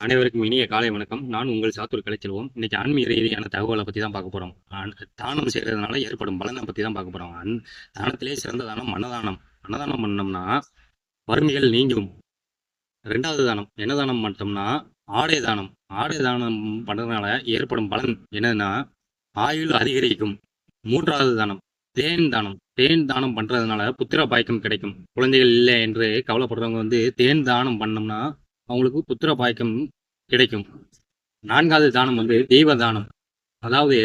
அனைவருக்கும் இனிய காலை வணக்கம். நான் உங்கள் சாத்தூர் கலைச்செல்வம். இன்னைக்கு ஆன்மீக ரீதியான தகவலை பற்றி தான் பார்க்க போகிறோம். தானம் செய்கிறதுனால ஏற்படும் பலனை பற்றி தான் பார்க்க போகிறோம். தானத்திலே சிறந்த தானம் அன்னதானம். அன்னதானம் பண்ணோம்னா வறுமைகள் நீங்கும். ரெண்டாவது தானம் என்ன தானம் பண்ணோம்னா ஆடை தானம். ஆடை தானம் பண்ணுறதுனால ஏற்படும் பலன் என்னதுன்னா ஆயுள் அதிகரிக்கும். மூன்றாவது தானம் தேன் தானம். தேன் தானம் பண்ணுறதுனால புத்திர பாய்க்கம் கிடைக்கும். குழந்தைகள் இல்லை என்று கவலைப்படுறவங்க தேன் தானம் பண்ணோம்னா அவங்களுக்கு புத்திர பாய்க்கம் கிடைக்கும். நான்காவது தானம் தெய்வ தானம். அதாவது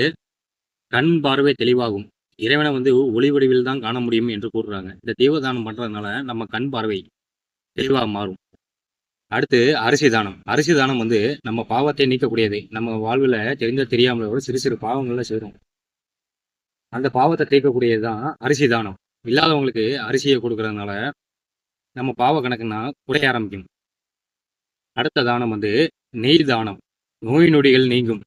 கண் பார்வை தெளிவாகும். இறைவனை ஒளி வடிவில் தான் காண முடியும் என்று கூறுறாங்க. இந்த தெய்வ தானம் பண்றதுனால நம்ம கண் பார்வை தெளிவாக மாறும். அடுத்து அரிசி தானம். அரிசி தானம் நம்ம பாவத்தை நீக்கக்கூடியது. நம்ம வாழ்வில் தெரிந்த தெரியாமல் சிறு சிறு பாவங்கள்ல சேரும். அந்த பாவத்தை தீர்க்கக்கூடியது தான் அரிசி தானம். இல்லாதவங்களுக்கு அரிசியை கொடுக்கறதுனால நம்ம பாவ கணக்குன்னா குறைய ஆரம்பிக்கும். அடுத்த தானம் நெய் தானம். நோய் நொடிகள் நீங்கும்.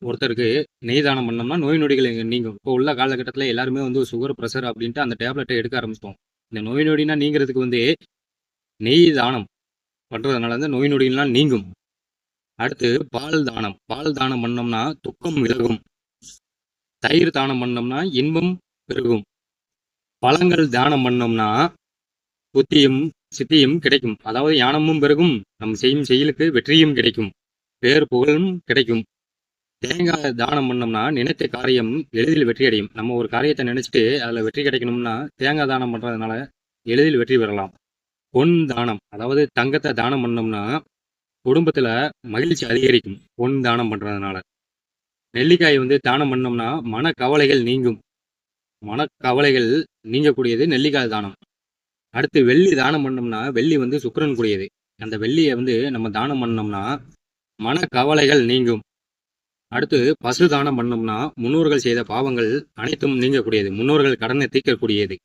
ஒருத்தருக்கு நெய் தானம் பண்ணோம்னா நோய் நொடிகள் நீங்கும். இப்போ உள்ள காலகட்டத்தில் எல்லாருமே சுகர் ப்ரெஷர் அப்படின்ட்டு அந்த டேப்லெட்டை எடுக்க ஆரம்பிச்சிட்டோம். இந்த நோய் நொடினா நீங்கிறதுக்கு நெய் தானம் பண்ணுறதுனால நோய் நொடிகள்லாம் நீங்கும். அடுத்து பால் தானம். பால் தானம் பண்ணோம்னா துக்கம் விலகும். தயிர் தானம் பண்ணோம்னா இன்பம் பெருகும். பழங்கள் தானம் பண்ணோம்னா புத்தியும் சித்தியும் கிடைக்கும். அதாவது ஞானமும் பெருகும். நம்ம செய்யும் செயலுக்கு வெற்றியும் கிடைக்கும். பேர் புகழும் கிடைக்கும். தேங்காய் தானம் பண்ணோம்னா நினைத்த காரியம் எளிதில் வெற்றி அடையும். நம்ம ஒரு காரியத்தை நினைச்சிட்டு அதில் வெற்றி கிடைக்கணும்னா தேங்காய் தானம் பண்ணுறதுனால எளிதில் வெற்றி பெறலாம். பொன் தானம். அதாவது தங்கத்தை தானம் பண்ணோம்னா குடும்பத்தில் மகிழ்ச்சி அதிகரிக்கும். பொன் தானம் பண்ணுறதுனால. நெல்லிக்காய் தானம் பண்ணோம்னா மனக்கவலைகள் நீங்கும். மனக்கவலைகள் நீங்கக்கூடியது நெல்லிக்காய் தானம். அடுத்து வெள்ளி தானம் பண்ணோம்னா வெள்ளி சுக்கிரன் கூடியது. அந்த வெள்ளியை நம்ம தானம் பண்ணோம்னா மனக்கவலைகள் நீங்கும். அடுத்து பசு தானம் பண்ணோம்னா முன்னோர்கள் செய்த பாவங்கள் அனைத்தும் நீங்கக்கூடியது. முன்னோர்கள் கடனை தீர்க்கக்கூடியது.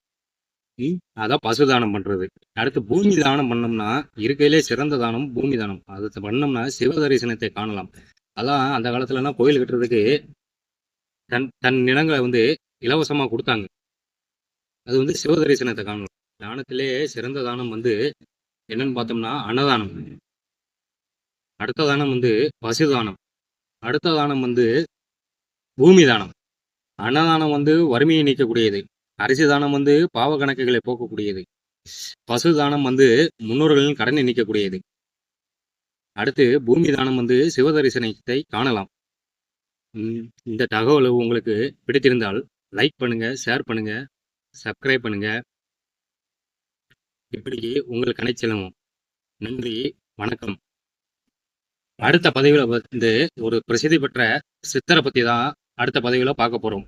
அதான் பசு தானம் பண்றது. அடுத்து பூமி தானம் பண்ணோம்னா இருக்கையிலே சிறந்த தானம் பூமி தானம். அது பண்ணோம்னா சிவ தரிசனத்தை காணலாம். அதான் அந்த காலத்துலலாம் கோயில் கட்டுறதுக்கு தன் நிலங்களை இலவசமா கொடுத்தாங்க. அது சிவ தரிசனத்தை காணலாம். தானத்திலே சிறந்த தானம் என்னன்னு பார்த்தோம்னா அன்னதானம். அடுத்த தானம் பசு தானம். அடுத்த தானம் பூமி தானம். அன்னதானம் வறுமையை நீக்கக்கூடியது. அரிசி தானம் பாவ கணக்குகளை போக்கக்கூடியது. பசு தானம் முன்னோர்களின் கடனை நீக்கக்கூடியது. அடுத்து பூமி தானம் சிவ தரிசனத்தை காணலாம். இந்த தகவல் உங்களுக்கு பிடித்திருந்தால் லைக் பண்ணுங்க, ஷேர் பண்ணுங்க, சப்ஸ்கிரைப் பண்ணுங்க. இப்படி உங்கள் கலைச்செல்வம். நன்றி, வணக்கம். அடுத்த பதிவில் ஒரு பிரசித்தி பெற்ற சித்தரை பற்றி தான் அடுத்த பதிவில் பார்க்க போகிறோம்.